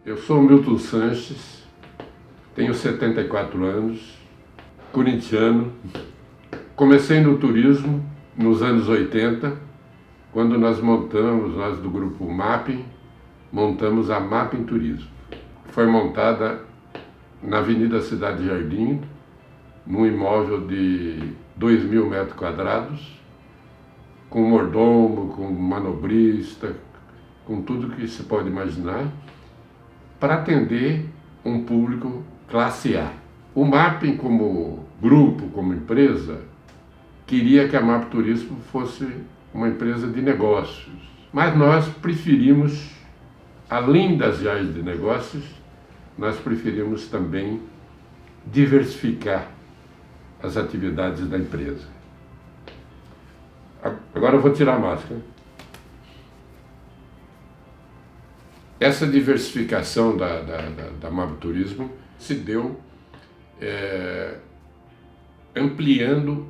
Eu sou Milton Sanches, tenho 74 anos, corintiano. Comecei no turismo nos anos 80, quando nós do grupo Mapping, montamos a Mapping Turismo. Foi montada na Avenida Cidade Jardim, num imóvel de 2.000 metros quadrados, com mordomo, com manobrista, com tudo que se pode imaginar, para atender um público classe A. O Mapping, como grupo, como empresa, queria que a Mapping Turismo fosse uma empresa de negócios. Mas nós preferimos, além das viagens de negócios, nós preferimos também diversificar as atividades da empresa. Agora eu vou tirar a máscara. Essa diversificação da Mapping Turismo se deu ampliando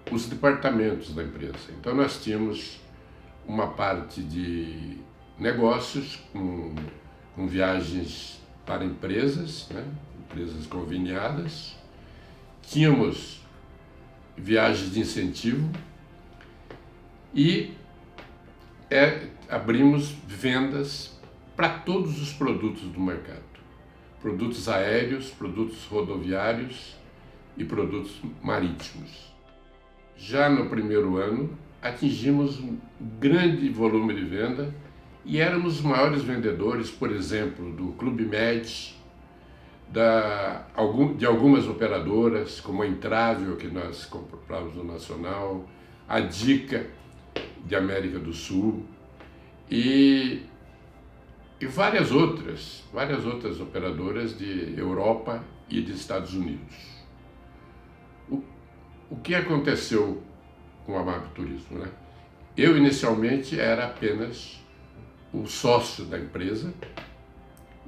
os departamentos da empresa. Então nós tínhamos uma parte de negócios com viagens para empresas, né? Empresas conveniadas. Tínhamos viagens de incentivo e abrimos vendas para todos os produtos do mercado. Produtos aéreos, produtos rodoviários e produtos marítimos. Já no primeiro ano, atingimos um grande volume de venda e éramos os maiores vendedores, por exemplo, do Clube Med, de algumas operadoras, como a Intravel, que nós compramos no Nacional, a Dica, de América do Sul, e várias outras operadoras de Europa e de Estados Unidos. O que aconteceu com a Mapping Turismo, né? Eu inicialmente era apenas o sócio da empresa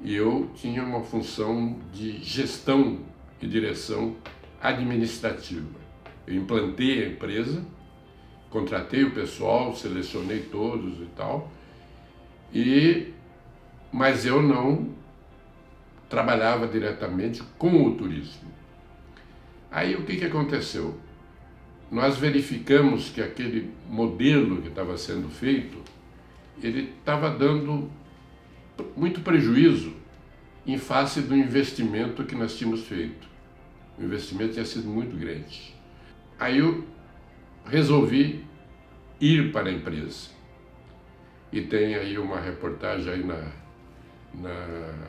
e eu tinha uma função de gestão e direção administrativa. Eu implantei a empresa, contratei o pessoal, selecionei todos e tal, mas eu não trabalhava diretamente com o turismo. Aí o que aconteceu? Nós verificamos que aquele modelo que estava sendo feito, ele estava dando muito prejuízo em face do investimento que nós tínhamos feito. O investimento tinha sido muito grande. Aí eu resolvi ir para a empresa. E tem aí uma reportagem aí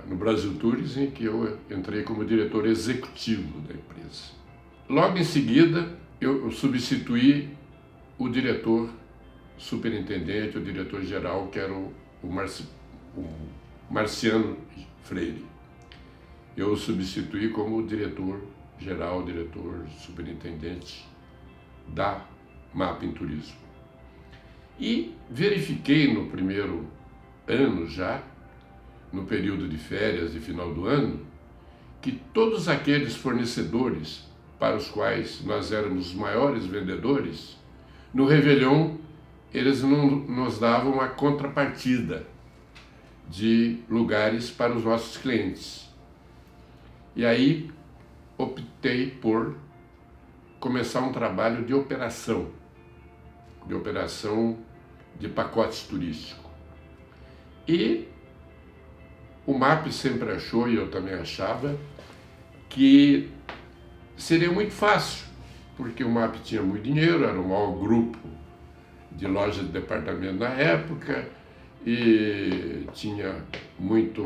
no Brasil Tours em que eu entrei como diretor executivo da empresa. Logo em seguida, eu substituí o diretor superintendente, o diretor-geral, que era o Marciano Freire. Eu o substituí como diretor-geral, diretor superintendente da Mapping Turismo. E verifiquei no primeiro ano já, no período de férias de final do ano, que todos aqueles fornecedores para os quais nós éramos os maiores vendedores, no Réveillon eles não nos davam a contrapartida de lugares para os nossos clientes. E aí optei por começar um trabalho de operação de pacotes turísticos. E o MAP sempre achou, e eu também achava, que seria muito fácil, porque o MAP tinha muito dinheiro, era o maior grupo de lojas de departamento na época, e tinha muita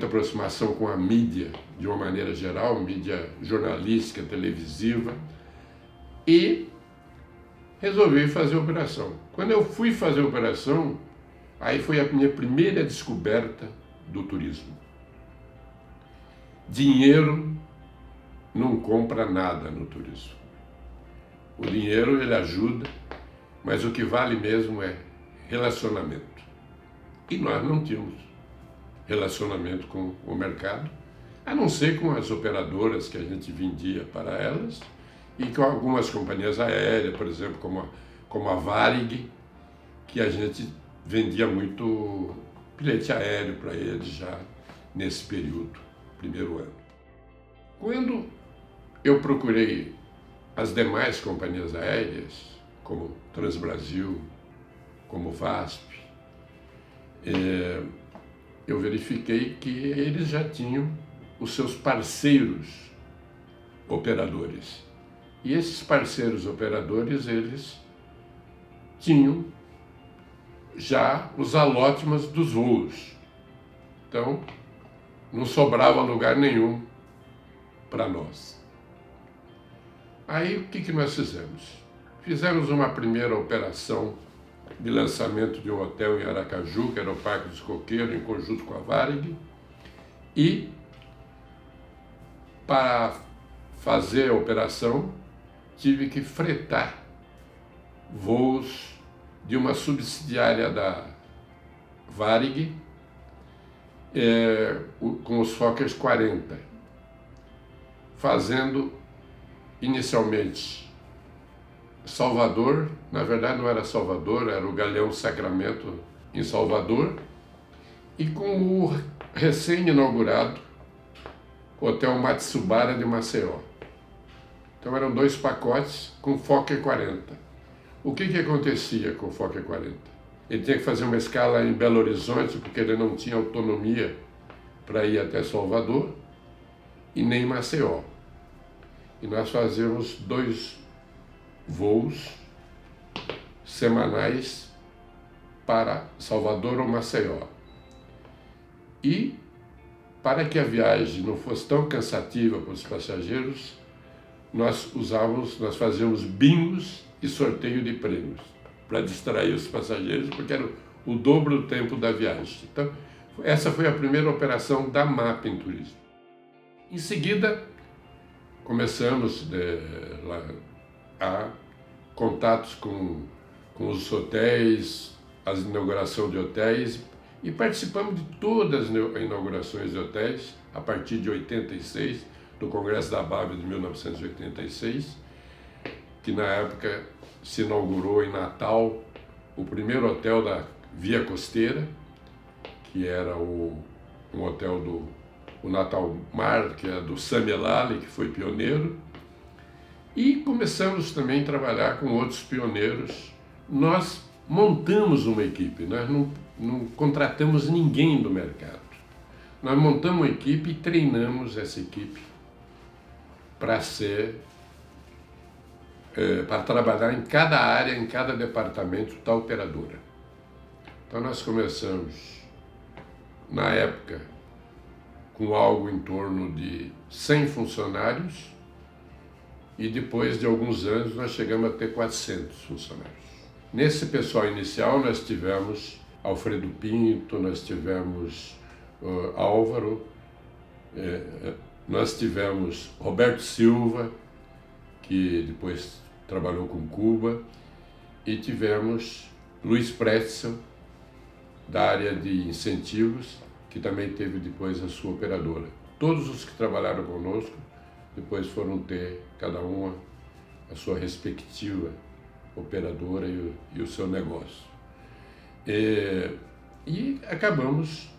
aproximação com a mídia, de uma maneira geral, mídia jornalística, televisiva, e resolvi fazer a operação. Quando eu fui fazer a operação, aí foi a minha primeira descoberta do turismo. Dinheiro não compra nada no turismo. O dinheiro, ele ajuda, mas o que vale mesmo é relacionamento. E nós não tínhamos relacionamento com o mercado, a não ser com as operadoras que a gente vendia para elas e com algumas companhias aéreas, por exemplo, como a Varig, que a gente vendia muito bilhete aéreo para eles já nesse período, primeiro ano. Quando eu procurei as demais companhias aéreas, como Transbrasil, como VASP, eu verifiquei que eles já tinham os seus parceiros operadores. E esses parceiros operadores, eles tinham já os alótimas dos voos. Então, não sobrava lugar nenhum para nós. Aí, o que nós fizemos? Fizemos uma primeira operação de lançamento de um hotel em Aracaju, que era o Parque dos Coqueiros, em conjunto com a Varig, e para fazer a operação tive que fretar voos de uma subsidiária da Varig com os Fokkers 40, fazendo inicialmente Salvador, na verdade não era Salvador, era o Galeão Sacramento em Salvador, e com o recém-inaugurado Hotel Matsubara de Maceió. Então eram 2 pacotes com Fokker 40. O que acontecia com o Fokker 40? Ele tinha que fazer uma escala em Belo Horizonte, porque ele não tinha autonomia para ir até Salvador, e nem Maceió. E nós fazíamos 2 voos semanais para Salvador ou Maceió. E, para que a viagem não fosse tão cansativa para os passageiros, nós fazíamos bingos e sorteio de prêmios para distrair os passageiros, porque era o dobro do tempo da viagem. Então, essa foi a primeira operação da MAP em turismo. Em seguida, começamos a contatos com os hotéis, as inaugurações de hotéis, e participamos de todas as inaugurações de hotéis, a partir de 86, do Congresso da BAB de 1986, que na época se inaugurou em Natal o primeiro hotel da Via Costeira, que era um hotel do Natal Mar, que é do Sami El-Ali, que foi pioneiro, e começamos também a trabalhar com outros pioneiros. Nós montamos uma equipe, nós não contratamos ninguém do mercado. Nós montamos uma equipe e treinamos essa equipe para trabalhar em cada área, em cada departamento da operadora. Então nós começamos, na época, com algo em torno de 100 funcionários, e depois de alguns anos nós chegamos a ter 400 funcionários. Nesse pessoal inicial nós tivemos Alfredo Pinto, nós tivemos Álvaro, nós tivemos Roberto Silva, que depois trabalhou com Cuba, e tivemos Luiz Pretzel, da área de incentivos, que também teve depois a sua operadora. Todos os que trabalharam conosco depois foram ter, cada uma, a sua respectiva operadora e o seu negócio. E acabamos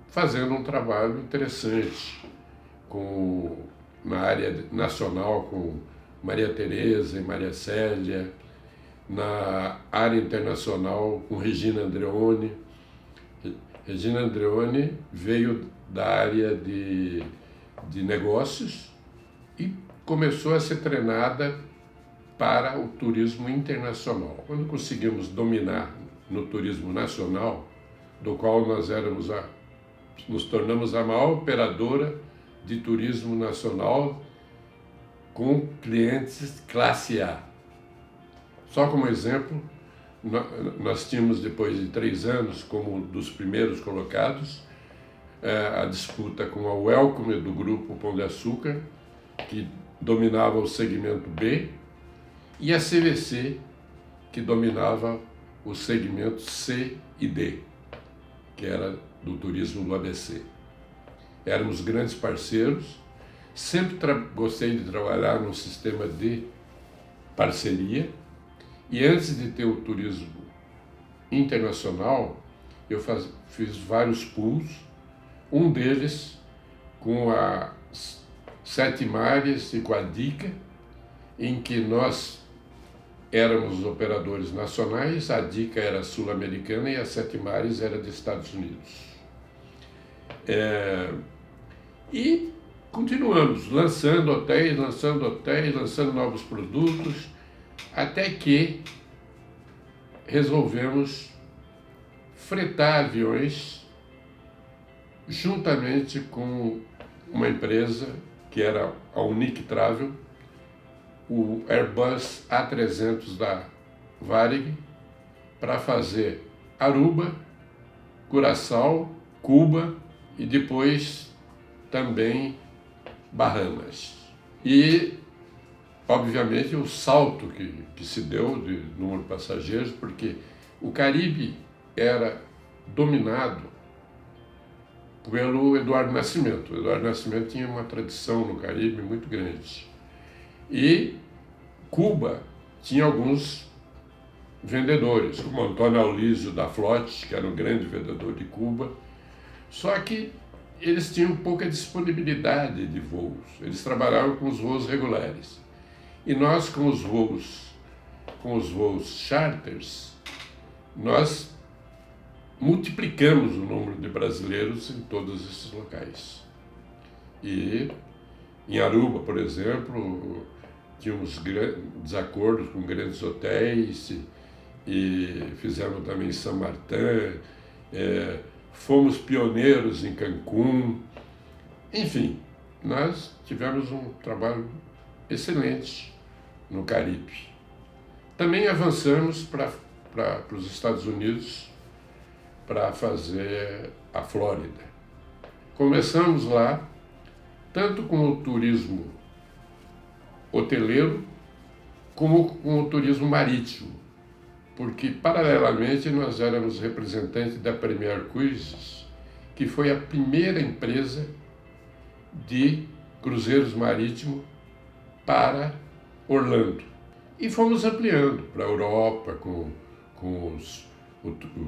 fazendo um trabalho interessante na área nacional com Maria Tereza e Maria Célia, na área internacional com Regina Andreoni. Regina Andreoni veio da área de negócios e começou a ser treinada para o turismo internacional. Quando conseguimos dominar no turismo nacional, do qual nos tornamos a maior operadora de turismo nacional com clientes classe A. Só como exemplo, nós tínhamos, depois de 3 anos, como dos primeiros colocados, a disputa com a Welcome do grupo Pão de Açúcar, que dominava o segmento B, e a CVC, que dominava o segmento C e D, que era do turismo do ABC. Éramos grandes parceiros, sempre gostei de trabalhar num sistema de parceria, e antes de ter o turismo internacional, fiz vários pools, um deles com a Sete Mares e com a Dica, em que nós éramos operadores nacionais, a Dica era sul-americana e a Sete Mares era dos Estados Unidos. E continuamos lançando hotéis, lançando novos produtos, até que resolvemos fretar aviões juntamente com uma empresa que era a Unique Travel, o Airbus A300 da Varig, para fazer Aruba, Curaçao, Cuba e depois também Bahamas. E, obviamente, o salto que se deu de número de passageiros, porque o Caribe era dominado pelo Eduardo Nascimento. O Eduardo Nascimento tinha uma tradição no Caribe muito grande. E Cuba tinha alguns vendedores, como Antônio Aulísio da Flotte, que era um grande vendedor de Cuba, só que eles tinham pouca disponibilidade de voos, eles trabalhavam com os voos regulares. E nós, com os voos charters, nós multiplicamos o número de brasileiros em todos esses locais. E em Aruba, por exemplo, tínhamos desacordos com grandes hotéis e fizemos também em São Martin, fomos pioneiros em Cancún. Enfim, nós tivemos um trabalho excelente no Caribe. Também avançamos para os Estados Unidos para fazer a Flórida. Começamos lá, tanto com o turismo hoteleiro, como com o turismo marítimo, porque, paralelamente, nós éramos representantes da Premier Cruises, que foi a primeira empresa de cruzeiros marítimos para Orlando. E fomos ampliando para a Europa,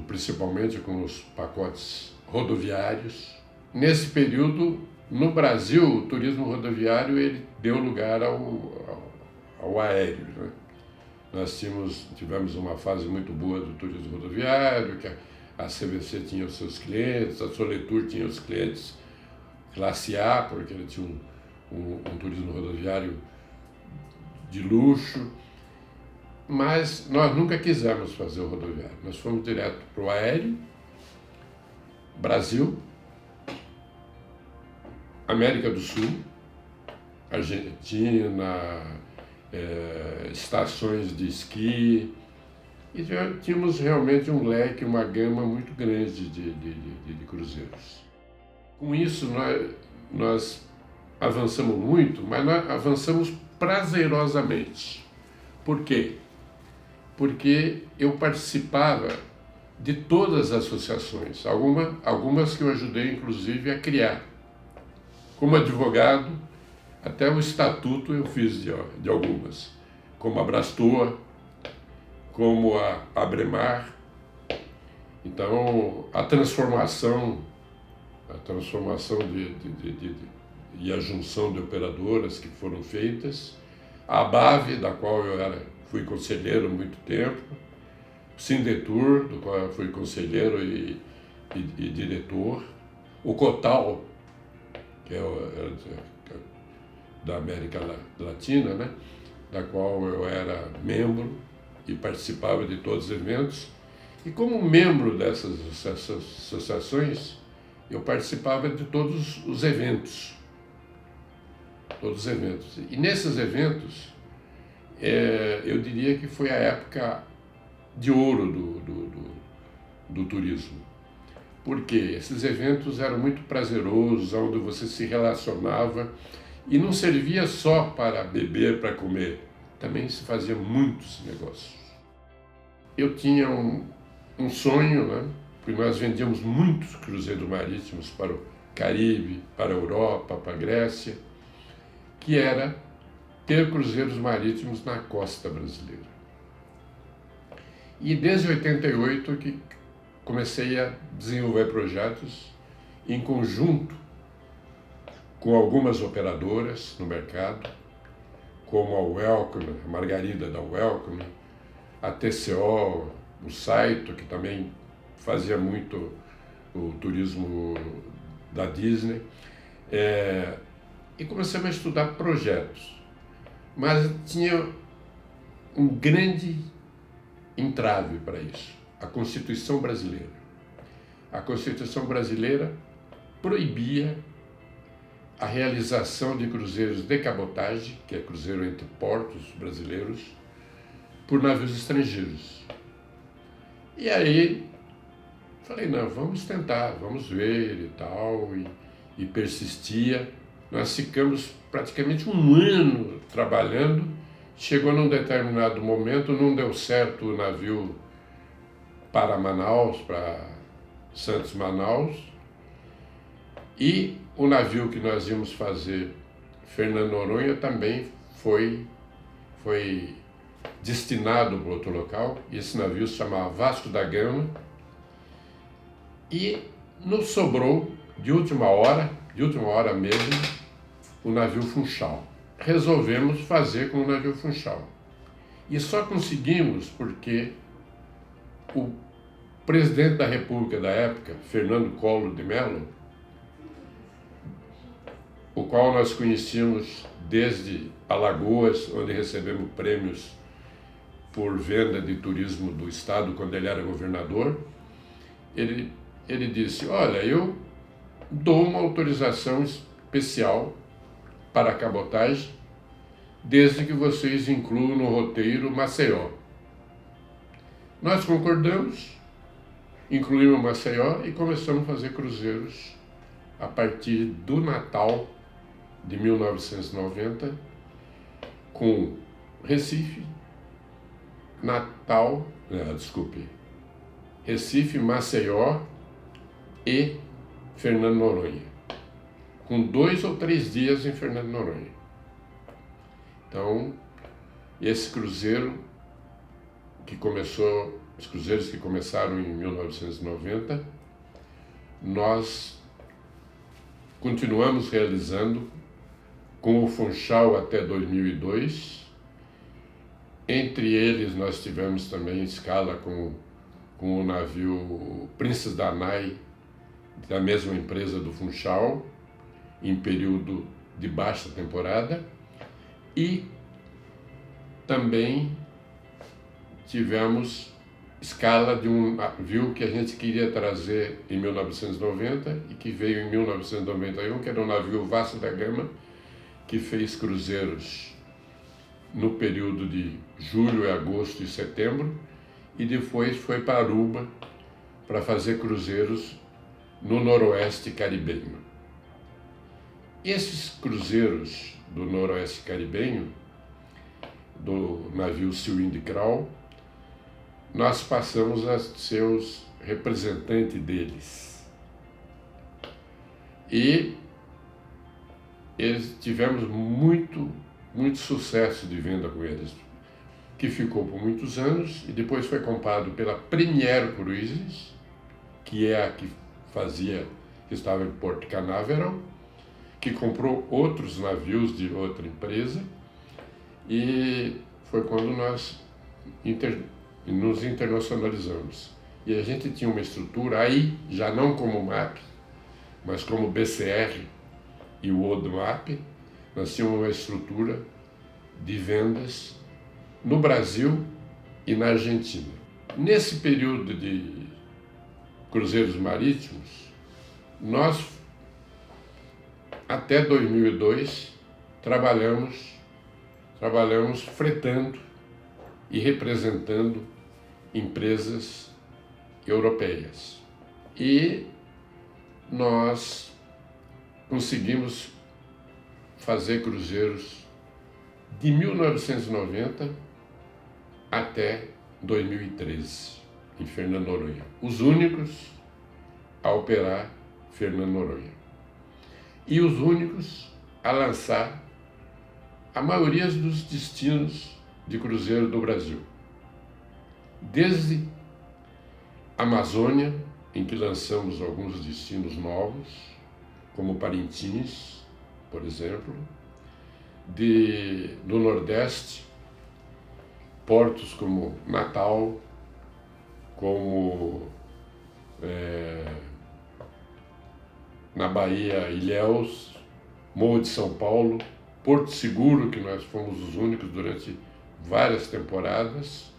principalmente com os pacotes rodoviários. Nesse período, no Brasil, o turismo rodoviário ele deu lugar ao aéreo, né? Nós tivemos uma fase muito boa do turismo rodoviário, que a CVC tinha os seus clientes, a Soletur tinha os clientes classe A, porque ele tinha um turismo rodoviário de luxo, mas nós nunca quisemos fazer o rodoviário. Nós fomos direto para o aéreo, Brasil, América do Sul, Argentina, estações de esqui, e já tínhamos realmente um leque, uma gama muito grande de cruzeiros. Com isso, nós avançamos muito, mas nós avançamos prazerosamente. Por quê? Porque eu participava de todas as associações, algumas que eu ajudei, inclusive, a criar. Como advogado, até o estatuto eu fiz de algumas, como a Brastoa, como a Abremar. Então, a transformação e a junção de operadoras que foram feitas, a ABAV, da qual eu fui conselheiro há muito tempo, o Sindetur, do qual eu fui conselheiro e diretor, o Cotal, que é da América Latina, né? Da qual eu era membro e participava de todos os eventos. E como membro dessas associações, eu participava de todos os eventos. Todos os eventos. E nesses eventos, eu diria que foi a época de ouro do turismo. Porque esses eventos eram muito prazerosos, onde você se relacionava e não servia só para beber, para comer, também se fazia muitos negócios. Eu tinha um sonho, né? Porque nós vendíamos muitos cruzeiros marítimos para o Caribe, para a Europa, para a Grécia, que era ter cruzeiros marítimos na costa brasileira. E desde 88 que comecei a desenvolver projetos em conjunto com algumas operadoras no mercado, como a Welcome, a Margarida da Welcome, a TCO, o Saito, que também fazia muito o turismo da Disney, e começamos a estudar projetos. Mas tinha um grande entrave para isso, a Constituição brasileira. A Constituição brasileira proibia a realização de cruzeiros de cabotagem, que é cruzeiro entre portos brasileiros, por navios estrangeiros. E aí falei, não, vamos tentar, vamos ver e tal, e persistia. Nós ficamos praticamente um ano trabalhando, chegou num determinado momento, não deu certo o navio para Manaus, para Santos Manaus, e o navio que nós íamos fazer, Fernando Noronha, também foi destinado para outro local, e esse navio se chamava Vasco da Gama, e nos sobrou, de última hora mesmo, o navio Funchal. Resolvemos fazer com o navio Funchal. E só conseguimos porque o presidente da República da época, Fernando Collor de Mello, o qual nós conhecíamos desde Alagoas, onde recebemos prêmios por venda de turismo do estado quando ele era governador, ele disse, olha, eu dou uma autorização especial para a cabotagem, desde que vocês incluam no roteiro Maceió. Nós concordamos, incluímos Maceió e começamos a fazer cruzeiros a partir do Natal de 1990, com Recife, Recife, Maceió e Fernando Noronha, com 2 ou 3 dias em Fernando Noronha. Então, esse cruzeiro os cruzeiros que começaram em 1990, nós continuamos realizando com o Funchal até 2002. Entre eles, nós tivemos também escala com o navio Princess Danai, da mesma empresa do Funchal, em período de baixa temporada, e também tivemos escala de um navio que a gente queria trazer em 1990 e que veio em 1991, que era o navio Vasco da Gama, que fez cruzeiros no período de julho, agosto e setembro, e depois foi para Aruba para fazer cruzeiros no noroeste caribenho. Esses cruzeiros do noroeste caribenho, do navio Seward Crow, nós passamos a ser os representantes deles. E tivemos muito sucesso de venda com eles, que ficou por muitos anos e depois foi comprado pela Premier Cruises, que é a que estava em Porto Canaveral, que comprou outros navios de outra empresa, e foi quando nós nos internacionalizamos. E a gente tinha uma estrutura aí, já não como MAP, mas como BCR e o ODMAP, nós tínhamos uma estrutura de vendas no Brasil e na Argentina. Nesse período de cruzeiros marítimos, nós, até 2002, trabalhamos fretando e representando empresas europeias. E nós conseguimos fazer cruzeiros de 1990 até 2013, em Fernando Noronha. Os únicos a operar Fernando Noronha. E os únicos a lançar a maioria dos destinos de cruzeiro do Brasil. Desde Amazônia, em que lançamos alguns destinos novos, como Parintins, por exemplo, do Nordeste, portos como Natal, como na Bahia, Ilhéus, Morro de São Paulo, Porto Seguro, que nós fomos os únicos durante várias temporadas,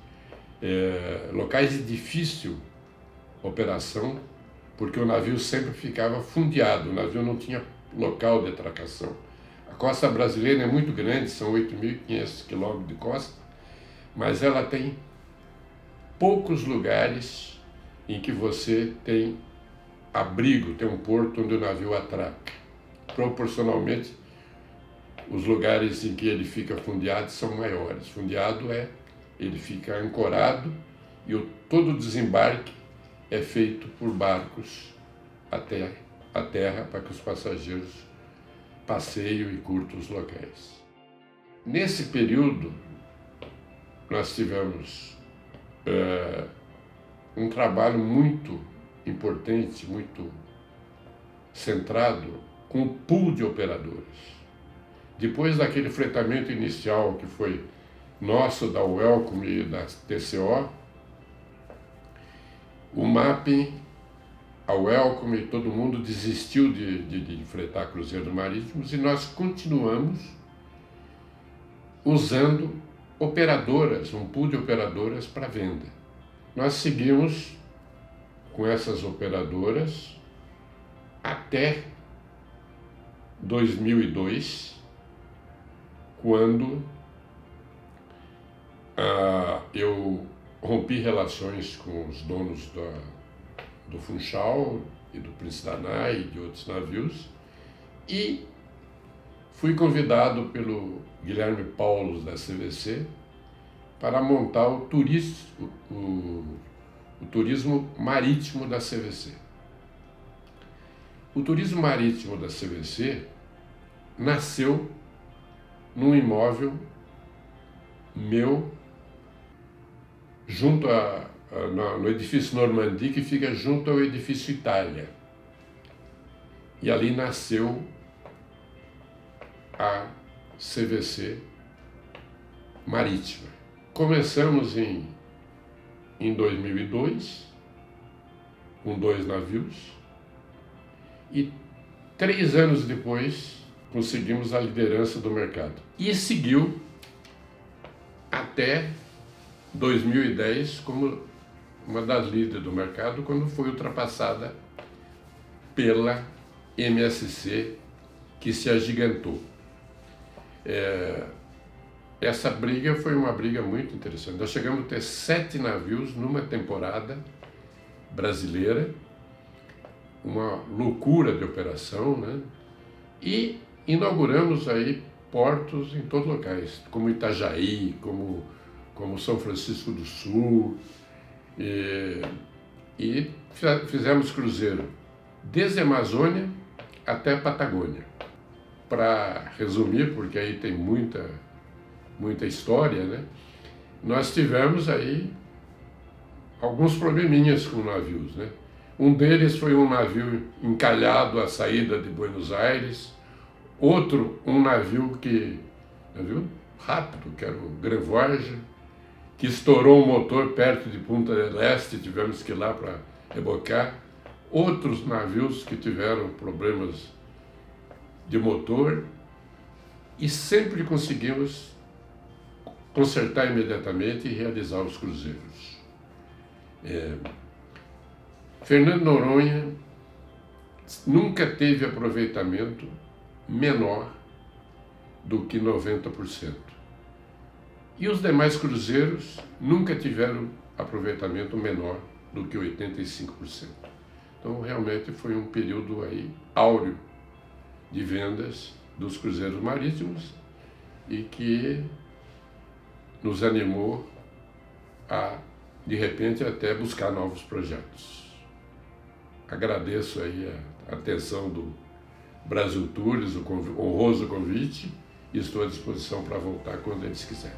locais de difícil operação, porque o navio sempre ficava fundeado, o navio não tinha local de atracação. A costa brasileira é muito grande, são 8.500 quilômetros de costa, mas ela tem poucos lugares em que você tem abrigo, tem um porto onde o navio atraca. Proporcionalmente, os lugares em que ele fica fundeado são maiores. Fundeado ele fica ancorado e todo o desembarque é feito por barcos até a terra para que os passageiros passeiem e curtam os locais. Nesse período, nós tivemos um trabalho muito importante, muito centrado com o pool de operadores. Depois daquele fretamento inicial que foi nosso, da Welcome e da TCO, o Mapping, a Welcome, todo mundo desistiu de fretar cruzeiros marítimos e nós continuamos usando operadoras, um pool de operadoras para venda. Nós seguimos com essas operadoras até 2002, quando eu rompi relações com os donos do Funchal e do Prince Danai e de outros navios e fui convidado pelo Guilherme Paulos da CVC para montar o turismo marítimo da CVC. O turismo marítimo da CVC nasceu num imóvel meu junto no edifício Normandie, que fica junto ao edifício Itália. E ali nasceu a CVC Marítima. Começamos em 2002, com 2 navios, e 3 anos depois conseguimos a liderança do mercado. E seguiu até 2010 como uma das líderes do mercado, quando foi ultrapassada pela MSC, que se agigantou. Essa briga foi uma briga muito interessante. Nós chegamos a ter 7 navios numa temporada brasileira, uma loucura de operação, né? E inauguramos aí portos em todos os locais, como Itajaí, como São Francisco do Sul, e fizemos cruzeiro desde a Amazônia até a Patagônia. Para resumir, porque aí tem muita história, né? Nós tivemos aí alguns probleminhas com navios, né? Um deles foi um navio encalhado à saída de Buenos Aires, outro um navio rápido, que era o Grand Voyage, que estourou o motor perto de Punta del Este, tivemos que ir lá para rebocar. Outros navios que tiveram problemas de motor, e sempre conseguimos consertar imediatamente e realizar os cruzeiros. Fernando Noronha nunca teve aproveitamento menor do que 90%. E os demais cruzeiros nunca tiveram aproveitamento menor do que 85%. Então, realmente foi um período aí áureo de vendas dos cruzeiros marítimos e que nos animou a, de repente, até buscar novos projetos. Agradeço aí a atenção do Brasil Tours, o honroso convite, e estou à disposição para voltar quando eles quiserem.